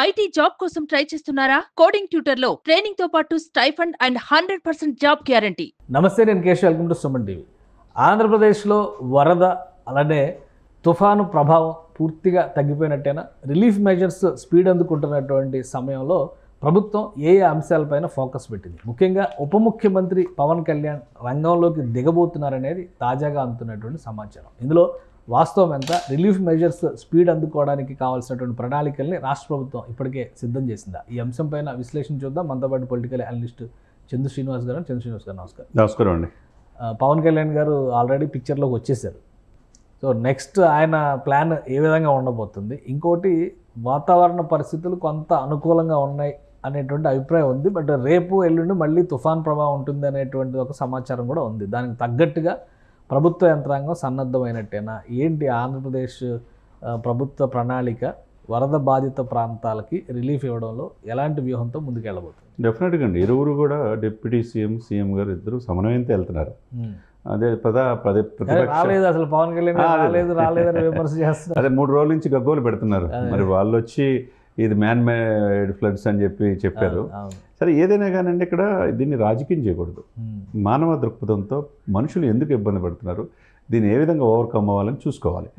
IT job కోసం try చేస్తున్నారా? Coding ట్యూటర్లో training తో పాటు స్టైఫండ్ అండ్ 100% జాబ్ గ్యారంటీ. నమస్తే, నేను Keshav. Welcome to Suman TV. ఆంధ్రప్రదేశ్లో వరద అలానే తుఫాను ప్రభావం పూర్తిగా తగ్గిపోయినట్టేనా? రిలీఫ్ మెజర్స్ స్పీడ్ అందుకుంటున్నటువంటి సమయంలో ప్రభుత్వం ఏ అంశాలపైన ఫోకస్ పెట్టింది? ముఖ్యంగా ఉప ముఖ్యమంత్రి పవన్ కళ్యాణ్ రంగంలోకి దిగబోతున్నారనేది తాజాగా అందుతున్నటువంటి సమాచారం. ఇందులో వాస్తవం ఎంత? రిలీఫ్ మెజర్స్ స్పీడ్ అందుకోవడానికి కావాల్సినటువంటి ప్రణాళికల్ని రాష్ట్ర ప్రభుత్వం ఇప్పటికే సిద్ధం చేసిందా? ఈ అంశం పైన విశ్లేషణ చూద్దాం. మనతో పాటు పొలిటికల్ అనలిస్ట్ చందు శ్రీనివాస్ గారు. నమస్కారం. నమస్కారం అండి. పవన్ కళ్యాణ్ గారు ఆల్రెడీ పిక్చర్లోకి వచ్చేసారు. సో నెక్స్ట్ ఆయన ప్లాన్ ఏ విధంగా ఉండబోతుంది? ఇంకోటి, వాతావరణ పరిస్థితులు కొంత అనుకూలంగా ఉన్నాయి అనేటువంటి అభిప్రాయం ఉంది. బట్ రేపు ఎల్లుండి మళ్ళీ తుఫాన్ ప్రభావం ఉంటుంది అనేటువంటి ఒక సమాచారం కూడా ఉంది. దానికి తగ్గట్టుగా ప్రభుత్వ యంత్రాంగం సన్నద్ధమైనట్టేనా? ఏంటి ఆంధ్రప్రదేశ్ ప్రభుత్వ ప్రణాళిక వరద బాధిత ప్రాంతాలకి రిలీఫ్ ఇవ్వడంలో ఎలాంటి వ్యూహంతో ముందుకెళ్ళబోతుంది? డెఫినెట్గా అండి. ఇరువురు కూడా డిప్యూటీ సీఎం గారు ఇద్దరు సమన్వయంతో వెళ్తున్నారు. అదే రాలేదు అసలు పవన్ కళ్యాణ్ రాలేదని విమర్శ చేస్తున్నారు. అదే 3 రోజుల నుంచి గగ్గోలు పెడుతున్నారు. మరి వాళ్ళు వచ్చి ఇది మ్యాన్ మేడ్ ఫ్లడ్స్ అని చెప్పారు. సరే, ఏదైనా కానండి, ఇక్కడ దీన్ని రాజకీయం చేయకూడదు. మానవ దృక్పథంతో మనుషులు ఎందుకు ఇబ్బంది పడుతున్నారు, దీన్ని ఏ విధంగా ఓవర్కమ్ అవ్వాలని చూసుకోవాలి.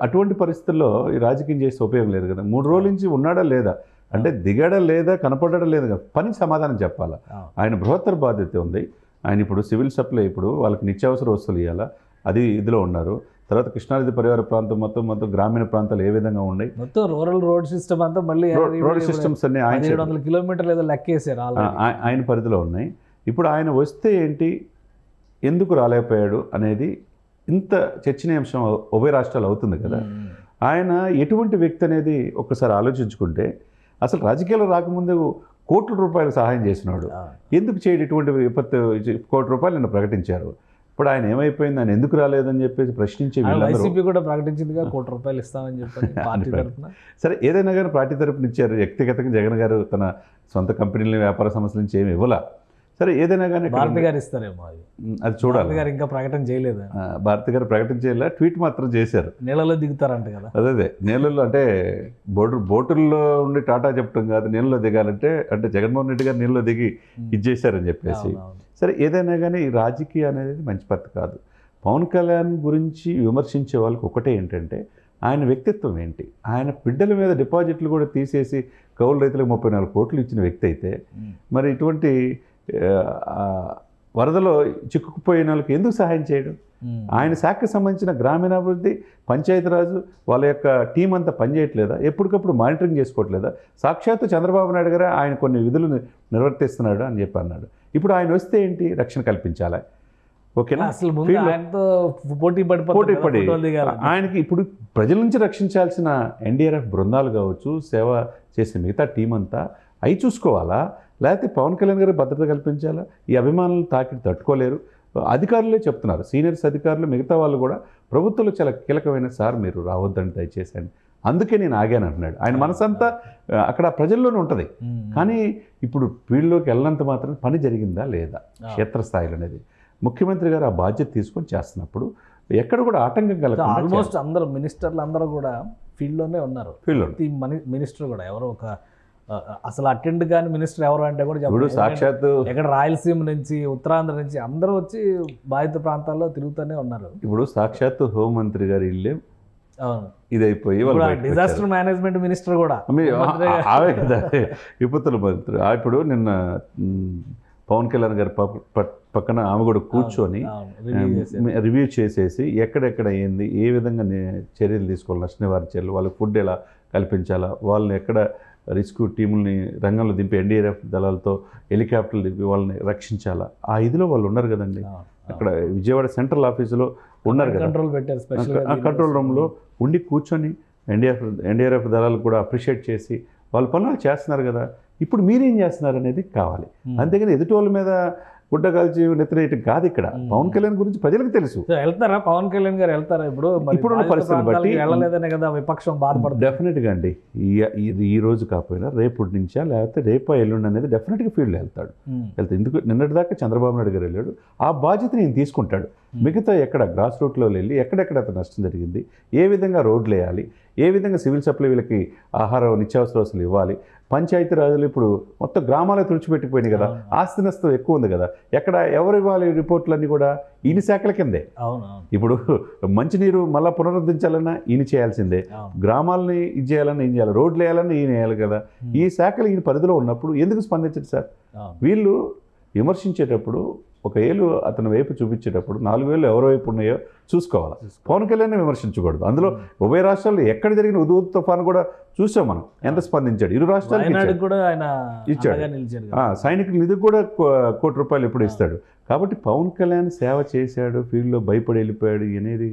అటువంటి పరిస్థితుల్లో ఈ రాజకీయం చేస్తే ఉపయోగం లేదు కదా. 3 రోజుల నుంచి ఉన్నాడా లేదా అంటే, దిగాడా లేదా, కనపడడం లేదు కదా, పనికి సమాధానం చెప్పాలా. ఆయన బృహత్తర బాధ్యత ఉంది. ఆయన ఇప్పుడు సివిల్ సప్లై, ఇప్పుడు వాళ్ళకి నిత్యావసర వస్తువులు ఇవ్వాలా, అది ఇదిలో ఉన్నారు. తర్వాత కృష్ణానది పరివార ప్రాంతం మొత్తం గ్రామీణ ప్రాంతాలు ఏ విధంగా ఉన్నాయి, మొత్తం రూరల్ రోడ్ సిస్టమ్ అంతా మళ్ళీ రోడ్ సిస్టమ్స్ అన్ని ఆయన 700 కిలోమీటర్లు ఏదో లెక్కేసారు, ఆయన పరిధిలో ఉన్నాయి. ఇప్పుడు ఆయన వస్తే ఏంటి, ఎందుకు రాలేకపోయాడు అనేది ఇంత చర్చనీయాంశం ఉభయ రాష్ట్రాలు అవుతుంది కదా. ఆయన ఎటువంటి వ్యక్తి అనేది ఒక్కసారి ఆలోచించుకుంటే, అసలు రాజకీయాలు రాకముందు కోట్ల రూపాయలు సహాయం చేసినాడు. ఎందుకు చేయడు? ఇటువంటి విపత్తు ₹1 కోటి నిన్న ప్రకటించారు. ఇప్పుడు ఆయన ఏమైపోయింది, ఆయన ఎందుకు రాలేదని చెప్పేసి ప్రశ్నించే వైసీపీ కూడా ప్రకటించిందిగా ₹1 కోటి ఇస్తామని చెప్పి పార్టీ తరఫున. సరే, ఏదైనా కానీ పార్టీ తరఫున ఇచ్చారు. వ్యక్తిగతంగా జగన్ గారు తన సొంత కంపెనీల వ్యాపార సంస్థల నుంచి ఏమి ఇవ్వాల. సరే, ఏదైనా కానీ భారతి గారు ఇస్తారేమో, అది చూడాలి. గారు ఇంకా ప్రకటన చేయలేదు. భారతి గారు ప్రకటన చేయలే, ట్వీట్ మాత్రం చేశారు. నీళ్ళలో దిగుతారంట కదా. అదే నీళ్ళల్లో అంటే బోటుల్లో ఉండి టాటా చెప్పడం కాదు, నీళ్ళలో దిగాలంటే అంటే జగన్మోహన్ రెడ్డి గారు నీళ్ళలో దిగి ఇచ్చేశారని చెప్పేసి. సరే, ఏదైనా కానీ ఈ రాజకీయం అనేది మంచి పద్ధతి కాదు. పవన్ కళ్యాణ్ గురించి విమర్శించే వాళ్ళకి ఒకటే ఏంటంటే, ఆయన వ్యక్తిత్వం ఏంటి. ఆయన బిడ్డల మీద డిపాజిట్లు కూడా తీసేసి కౌలు రైతులకు 34 కోట్లు ఇచ్చిన వ్యక్తి అయితే, మరి ఇటువంటి వరదలో చిక్కుకుపోయిన వాళ్ళకి ఎందుకు సహాయం చేయడం? ఆయన శాఖకు సంబంధించిన గ్రామీణాభివృద్ధి, పంచాయతీరాజు వాళ్ళ యొక్క టీం అంతా పనిచేయట్లేదా? ఎప్పటికప్పుడు మానిటరింగ్ చేసుకోవట్లేదా? సాక్షాత్తు చంద్రబాబు నాయుడు గారే ఆయన కొన్ని విధులు నిర్వర్తిస్తున్నాడు అని చెప్పి అన్నాడు. ఇప్పుడు ఆయన వస్తే ఏంటి, రక్షణ కల్పించాలా? ఓకేనా? అసలు పోటీ పడి ఆయనకి ఇప్పుడు ప్రజల నుంచి రక్షించాల్సిన ఎన్డీఆర్ఎఫ్ బృందాలు కావచ్చు, సేవ చేసే మిగతా టీం అంతా అవి చూసుకోవాలా, లేకపోతే పవన్ కళ్యాణ్ గారు భద్రత కల్పించాలా? ఈ అభిమానులు తట్టుకోలేరు. అధికారులే చెప్తున్నారు, సీనియర్స్ అధికారులు, మిగతా వాళ్ళు కూడా ప్రభుత్వంలో చాలా కీలకమైన సార్ మీరు రావద్దని దయచేసండి, అందుకే నేను ఆగాను అంటున్నాడు. ఆయన మనసంతా అక్కడ ప్రజల్లోనే ఉంటుంది. కానీ ఇప్పుడు ఫీల్డ్లోకి వెళ్ళినంత మాత్రం పని జరిగిందా లేదా క్షేత్రస్థాయిలో అనేది ముఖ్యమంత్రి గారు ఆ బాధ్యత తీసుకొని చేస్తున్నప్పుడు ఎక్కడ కూడా ఆటంకం కలగదు. ఆల్మోస్ట్ అందరూ మినిస్టర్లు అందరూ కూడా ఫీల్డ్లోనే ఉన్నారు. మినిస్టర్ కూడా ఎవరో ఒక అసలు అటెండ్ కాని మినిస్టర్ ఎవరు అంటే కూడా ఇప్పుడు సాక్షాత్తు ఎక్కడ రాయలసీమ నుంచి, ఉత్తరాంధ్ర నుంచి అందరూ వచ్చి బాధిత ప్రాంతాల్లో తిరుగుతూనే ఉన్నారు. ఇప్పుడు సాక్షాత్తు హోంమంత్రి గారి ఇల్లే ఇదైపోయి డిజాస్టర్ మేనేజ్మెంట్ మినిస్టర్ కూడా ఆవే కదా విపత్తుల మంత్రి. ఇప్పుడు నిన్న పవన్ కళ్యాణ్ గారి పక్కన ఆమె కూడా కూర్చొని రివ్యూ చేసేసి ఎక్కడెక్కడ అయ్యింది, ఏ విధంగా చర్యలు తీసుకోవాలి, నష్ట నివారణ చర్యలు, వాళ్ళకి ఫుడ్ ఎలా కల్పించాలా, వాళ్ళని ఎక్కడ రెస్క్యూ టీముల్ని రంగంలో దింపి ఎన్డీఆర్ఎఫ్ దళాలతో హెలికాప్టర్లు దింపి వాళ్ళని రక్షించాలా, ఆ ఇదిలో వాళ్ళు ఉన్నారు కదండి. అక్కడ విజయవాడ సెంట్రల్ ఆఫీసులో ఉన్నారు కదా, కంట్రోల్ రూమ్లో ఉండి కూర్చొని ఎన్డీఆర్ఎఫ్ దళాలు కూడా అప్రిషియేట్ చేసి వాళ్ళ పనులు చేస్తున్నారు కదా. ఇప్పుడు మీరేం చేస్తున్నారు అనేది కావాలి. అంతేగాని ఎదుటి వాళ్ళ మీద గుడ్డ కాల్చి నెత్తరేయటం కాదు. ఇక్కడ పవన్ కళ్యాణ్ గురించి ప్రజలకు తెలుసు. వెళ్తారా పవన్ కళ్యాణ్ గారు? వెళ్తారా? ఇప్పుడున్న పరిస్థితిని బట్టి వెళ్ళలేదనే కదా విపక్షం బాధపడుతుంది. డెఫినెట్గా అండి, ఈ రోజు కాకపోయినా రేపు నుంచా లేకపోతే రేపో ఎల్లుండి అనేది డెఫినెట్గా ఫీల్డ్ వెళ్తాడు. ఎందుకు నిన్నటి దాకా చంద్రబాబు నాయుడు గారు వెళ్ళాడు, ఆ బాధ్యత నేను తీసుకుంటాడు. మిగతా ఎక్కడ గ్రాస్ రూట్లో వెళ్ళి ఎక్కడెక్కడ అతను నష్టం జరిగింది, ఏ విధంగా రోడ్లు వేయాలి, ఏ విధంగా సివిల్ సప్లై వీళ్ళకి ఆహారం నిత్యావసర వస్తువులు ఇవ్వాలి. పంచాయతీ రాజులు ఇప్పుడు మొత్తం గ్రామాలే తుడిచిపెట్టిపోయినాయి కదా, ఆస్తి నష్టం ఎక్కువ ఉంది కదా, ఎక్కడ ఎవరు ఇవ్వాలి రిపోర్ట్లన్నీ కూడా ఈయన శాఖల కిందే. ఇప్పుడు మంచినీరు మళ్ళీ పునరుద్ధరించాలన్నా ఈయన చేయాల్సిందే, గ్రామాలని ఇది చేయాలన్నా ఈయన చేయాలి, రోడ్లు వేయాలన్నా ఈయన వేయాలి కదా. ఈ శాఖలు ఈయన పరిధిలో ఉన్నప్పుడు ఎందుకు స్పందించదు సార్? వీళ్ళు విమర్శించేటప్పుడు ఒక ఏళ్ళు అతని వైపు చూపించేటప్పుడు 4 వేలు ఎవరి వైపు ఉన్నాయో చూసుకోవాలి. పవన్ కళ్యాణ్ విమర్శించకూడదు. అందులో ఉభయ రాష్ట్రాల్లో ఎక్కడ జరిగిన ఉదూద్ తుఫాను కూడా చూసాం మనం, ఎంత స్పందించాడు. ఇరు రాష్ట్రాలు ఇచ్చాడు. సైనికుల నిధికి కూడా ₹1 కోటి ఎప్పుడు ఇస్తాడు. కాబట్టి పవన్ కళ్యాణ్ సేవ చేశాడు, ఫీల్డ్లో భయపడి వెళ్ళిపోయాడు అనేది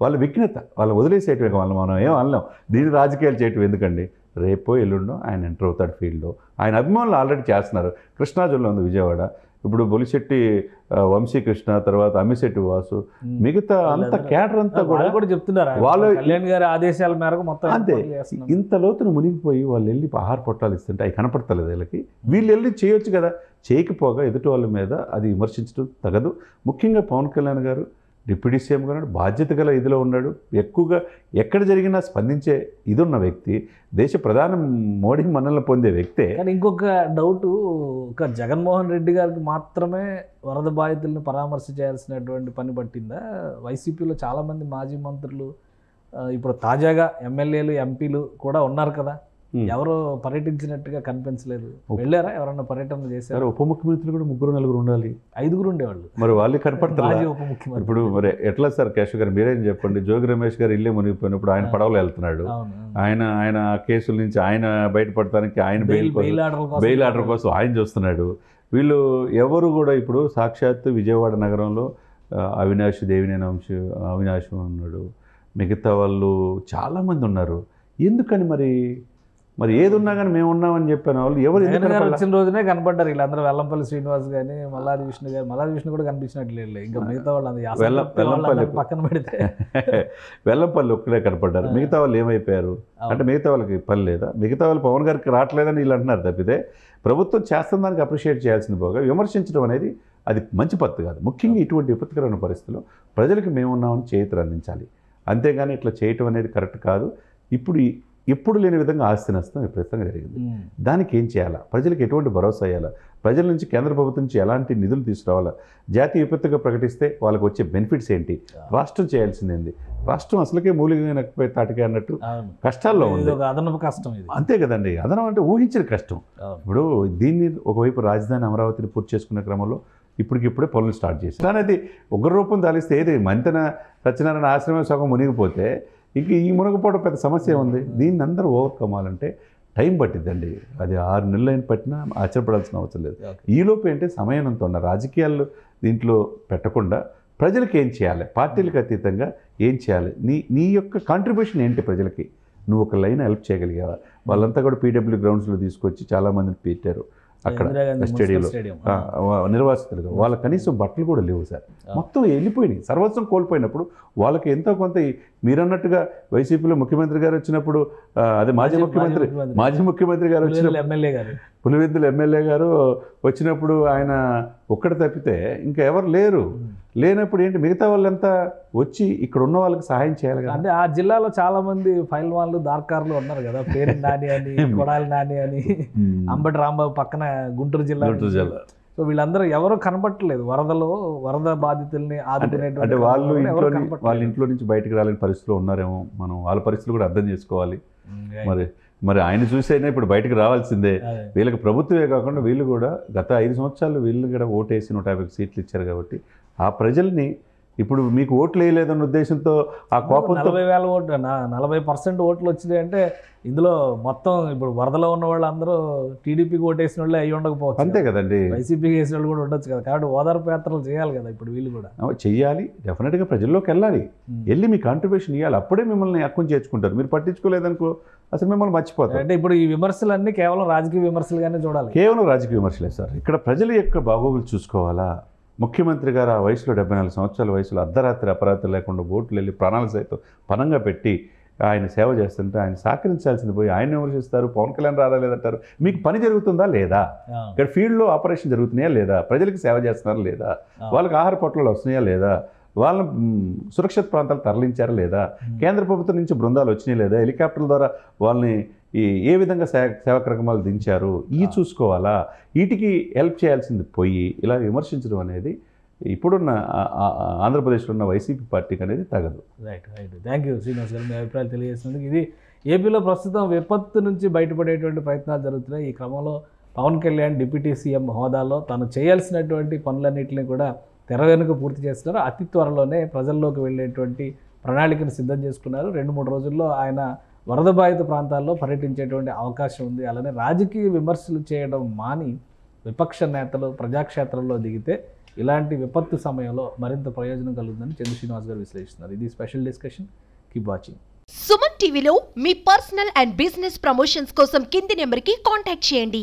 వాళ్ళ విఘ్నత. వాళ్ళు వదిలేసేయటం వాళ్ళు మనం ఏం అనలేం. దీన్ని రాజకీయాలు చేయటం ఎందుకండి? రేపో ఎల్లుండో ఆయన ఎంటర్ అవుతాడు ఫీల్డ్లో. ఆయన అభిమానులు ఆల్రెడీ చేస్తున్నారు. కృష్ణా జిల్లా ఉంది విజయవాడ, ఇప్పుడు బొలిశెట్టి వంశీకృష్ణ, తర్వాత అమ్మిశెట్టి వాసు, మిగతా అంత క్యాడర్ అంతా కూడా చెప్తున్నారు వాళ్ళు కళ్యాణ్ గారి ఆదేశాల మేరకు మొత్తం. అంతే, ఇంత లోతును మునిగిపోయి వాళ్ళు వెళ్ళి ఆహార పొట్టాలు ఇస్తుంటే అవి కనపడతలేదు వీళ్ళకి. వీళ్ళు వెళ్ళి చేయొచ్చు కదా, చేయకపోగా ఎదుటి వాళ్ళ మీద అది విమర్శించడం తగదు. ముఖ్యంగా పవన్ కళ్యాణ్ గారు డిప్యూటీ సీఎంగా ఉన్నాడు, బాధ్యత గల ఇదిలో ఉన్నాడు, ఎక్కువగా ఎక్కడ జరిగినా స్పందించే ఇది ఉన్న వ్యక్తి, దేశ ప్రధాని మోడీ మన్ననలు పొందే వ్యక్తే. కానీ ఇంకొక డౌటు, ఒక జగన్మోహన్ రెడ్డి గారికి మాత్రమే వరద బాధితులను పరామర్శ చేయాల్సినటువంటి పని పట్టిందా? వైసీపీలో చాలామంది మాజీ మంత్రులు, ఇప్పుడు తాజాగా ఎమ్మెల్యేలు, ఎంపీలు కూడా ఉన్నారు కదా, ఎవరు పర్యటించినట్టుగా కనిపించలేదు. వెళ్ళారా? ఎవరన్నా పర్యటన చేశారు? ఉప ముఖ్యమంత్రులు కూడా 3-4 ఉండాలి, 5 ఉండేవాళ్ళు. మరి వాళ్ళు కనపడతారు. ఇప్పుడు మరి ఎట్లా సార్ కేశవ్ గారు మీరేం చెప్పండి? జోగి రమేష్ గారు ఇల్లే మునిగిపోయినప్పుడు ఆయన పడవలో వెళ్తున్నాడు. ఆయన కేసుల నుంచి ఆయన బయటపడటానికి ఆయన బెయిల్ ఆర్డర్ కోసం ఆయన చూస్తున్నాడు. వీళ్ళు ఎవరు కూడా ఇప్పుడు సాక్షాత్తు విజయవాడ నగరంలో అవినాష్, దేవినేని అవినాష్ ఉన్నాడు, మిగతా వాళ్ళు చాలామంది ఉన్నారు. ఎందుకని మరి ఏది ఉన్నా కానీ మేము ఉన్నామని చెప్పిన వాళ్ళు ఎవరు వచ్చిన రోజునే కనపడ్డారు వీళ్ళందరూ. వెల్లంపల్లి శ్రీనివాస్ కానీ, మల్లాది విష్ణు గారు. మల్లాది విష్ణు కూడా కనిపించినట్లేదు. ఇంకా మిగతా వాళ్ళు పక్కన పెడితే వెల్లంపల్లి ఒక్కడే కనపడ్డారు. మిగతా వాళ్ళు ఏమైపోయారు అంటే మిగతా వాళ్ళకి పని లేదా? మిగతా వాళ్ళు పవన్ గారికి రావట్లేదని వీళ్ళు అంటున్నారు తప్పితే ప్రభుత్వం చేస్తున్న దానికి అప్రిషియేట్ చేయాల్సింది పోగా విమర్శించడం అనేది అది మంచి పద్ధతి కాదు. ముఖ్యంగా ఇటువంటి విపత్కరమైన పరిస్థితుల్లో ప్రజలకు మేమున్నామని చేతులు అందించాలి, అంతేగాని ఇట్లా చేయటం అనేది కరెక్ట్ కాదు. ఇప్పుడు లేని విధంగా ఆస్తి నష్టం విపరీతంగా జరిగింది. దానికి ఏం చేయాలా? ప్రజలకు ఎటువంటి భరోసా ఇవ్వాలా? ప్రజల నుంచి కేంద్ర ప్రభుత్వం నుంచి ఎలాంటి నిధులు తీసుకురావాలా? జాతీయ విపత్తుగా ప్రకటిస్తే వాళ్ళకి వచ్చే బెనిఫిట్స్ ఏంటి? రాష్ట్రం చేయాల్సింది ఏంది? రాష్ట్రం అసలుకే మూలిగా తాటికే అన్నట్టు కష్టాల్లో ఉంది. అదనపు కష్టం అంతే కదండి. అదనం అంటే ఊహించిన కష్టం. ఇప్పుడు దీన్ని ఒకవైపు రాజధాని అమరావతిని పూర్తి చేసుకునే క్రమంలో ఇప్పటికిప్పుడే పనులు స్టార్ట్ చేసి అనేది ఉగ్రరూపం దాలిస్తే ఏది మంతెన సత్యనారాయణ ఆశ్రమం సగం మునిగిపోతే ఇంక ఈ మునగపోవడం పెద్ద సమస్య ఉంది. దీన్ని అందరూ ఓవర్కమ్ అవ్వాలంటే టైం పట్టిద్దండి. అది 6 నెలలు అయిన పట్టినా ఆశ్చర్యపడాల్సిన అవసరం లేదు. ఈలోపు ఏంటంటే సమయానంతో ఉన్న రాజకీయాలు దీంట్లో పెట్టకుండా ప్రజలకు ఏం చేయాలి, పార్టీలకు అతీతంగా ఏం చేయాలి, నీ యొక్క కాంట్రిబ్యూషన్ ఏంటి ప్రజలకి, నువ్వు ఒక లైన్ హెల్ప్ చేయగలిగావా? వాళ్ళంతా కూడా పీడబ్ల్యూ గ్రౌండ్స్లో తీసుకొచ్చి చాలామందిని పెట్టారు అక్కడ స్టేడియంలో నిర్వాసితులుగా. వాళ్ళ కనీసం బట్టలు కూడా లేవు సార్, మొత్తం వెళ్ళిపోయినాయి. సర్వస్వం కోల్పోయినప్పుడు వాళ్ళకి ఎంతో కొంత మీరన్నట్టుగా వైసీపీలో ముఖ్యమంత్రి గారు వచ్చినప్పుడు, అదే మాజీ ముఖ్యమంత్రి గారు వచ్చినప్పుడు, పులివెందుల ఎమ్మెల్యే గారు వచ్చినప్పుడు ఆయన ఒక్కటి తప్పితే ఇంకా ఎవరు లేనప్పుడు ఏంటి మిగతా వాళ్ళంతా వచ్చి ఇక్కడ ఉన్న వాళ్ళకి సహాయం చేయాలి కదా. అంటే ఆ జిల్లాలో చాలా మంది ఫైల్ వాళ్ళు దార్కారులు ఉన్నారు కదా, పేరు నాని అని, కొడాలి నాని అని, అంబటి రాంబాబు పక్కన గుంటూరు జిల్లా. సో వీళ్ళందరూ ఎవరో కనపట్టలేదు. వరద బాధితుల్ని అంటే వాళ్ళ ఇంట్లో నుంచి బయటకు రాలేని పరిస్థితిలో ఉన్నారేమో. మనం వాళ్ళ పరిస్థితులు కూడా అర్థం చేసుకోవాలి. మరి ఆయన చూసైనా ఇప్పుడు బయటకు రావాల్సిందే. వీళ్ళకి ప్రభుత్వమే కాకుండా వీళ్ళు కూడా గత 5 సంవత్సరాలు వీళ్ళు కూడా ఓటేసి 150 సీట్లు ఇచ్చారు కాబట్టి ఆ ప్రజల్ని ఇప్పుడు మీకు ఓట్లు వేయలేదన్న ఉద్దేశంతో ఆ కోపంతో 40,000 ఓట్లు 40% ఓట్లు వచ్చినాయి అంటే ఇందులో మొత్తం ఇప్పుడు వరదలో ఉన్న వాళ్ళందరూ టీడీపీకి ఓటేసిన వాళ్ళే అయ్యి ఉండకపోవచ్చు. అంతే కదండి, వైసీపీకి వేసిన వాళ్ళు కూడా ఉండొచ్చు కదా. కాబట్టి ఓదార్పు యాత్రలు చేయాలి కదా ఇప్పుడు వీళ్ళు కూడా. చెయ్యాలి, డెఫినెట్గా ప్రజల్లోకి వెళ్ళాలి, వెళ్ళి మీ కాంట్రిబ్యూషన్ ఇవ్వాలి. అప్పుడే మిమ్మల్ని హక్కును చేర్చుకుంటారు. మీరు పట్టించుకోలేదనుకో అసలు మిమ్మల్ని మర్చిపోతారు. అంటే ఇప్పుడు ఈ విమర్శలన్నీ కేవలం రాజకీయ విమర్శలుగానే చూడాలి. కేవలం రాజకీయ విమర్శలే సార్. ఇక్కడ ప్రజల యొక్క బాగోగులు చూసుకోవాలా. ముఖ్యమంత్రి గారు ఆ వయసులో 74 సంవత్సరాల వయసులో అర్ధరాత్రి అపరాత్రి లేకుండా బోట్లు వెళ్ళి ప్రాణాలు సైతం పనంగా పెట్టి ఆయన సేవ చేస్తుంటే ఆయన సహకరించాల్సింది పోయి ఆయన విమర్శిస్తారు, పవన్ కళ్యాణ్ రాలేదంటారు. మీకు పని జరుగుతుందా లేదా? ఇక్కడ ఫీల్డ్లో ఆపరేషన్ జరుగుతున్నాయా లేదా? ప్రజలకు సేవ చేస్తున్నారా లేదా? వాళ్ళకి ఆహార పొట్లాలు వస్తున్నాయా లేదా? వాళ్ళని సురక్షిత ప్రాంతాలు తరలించారా లేదా? కేంద్ర ప్రభుత్వం నుంచి బృందాలు వచ్చినాయా లేదా? హెలికాప్టర్ల ద్వారా వాళ్ళని ఏ విధంగా సేవా కార్యక్రమాలు దించారు చూసుకోవాలా? వీటికి హెల్ప్ చేయాల్సింది పోయి ఇలా విమర్శించడం అనేది ఇప్పుడున్న ఆంధ్రప్రదేశ్లో ఉన్న వైసీపీ పార్టీకి అనేది తగదు. రైట్. థ్యాంక్ యూ శ్రీనివాస్ గారు, మీ అభిప్రాయాలు తెలియజేసినందుకు. ఇది ఏపీలో ప్రస్తుతం విపత్తు నుంచి బయటపడేటువంటి ప్రయత్నాలు జరుగుతున్నాయి. ఈ క్రమంలో పవన్ కళ్యాణ్ డిప్యూటీ సీఎం హోదాలో తను చేయాల్సినటువంటి పనులన్నింటినీ కూడా తెర వెనుక పూర్తి చేస్తున్నారు. అతి త్వరలోనే ప్రజల్లోకి వెళ్ళేటువంటి ప్రణాళికను సిద్ధం చేసుకున్నారు. 2-3 రోజుల్లో ఆయన వరద బాధిత ప్రాంతాల్లో పర్యటించేటువంటి అవకాశం ఉంది. అలానే రాజకీయ విమర్శలు చేయడం మాని విపక్ష నేతలు ప్రజాక్షేత్రంలో దిగితే ఇలాంటి విపత్తు సమయంలో మరింత ప్రయోజనం కలుగుతుందని చంద్ర శ్రీనివాస్ గారు విశ్లేషిస్తున్నారు. ఇది special discussion. Keep watching. Suman టీవీలో మీ పర్సనల్ అండ్ బిజినెస్ ప్రమోషన్స్ కోసం కింది నెంబర్కి కాంటాక్ట్ చేయండి.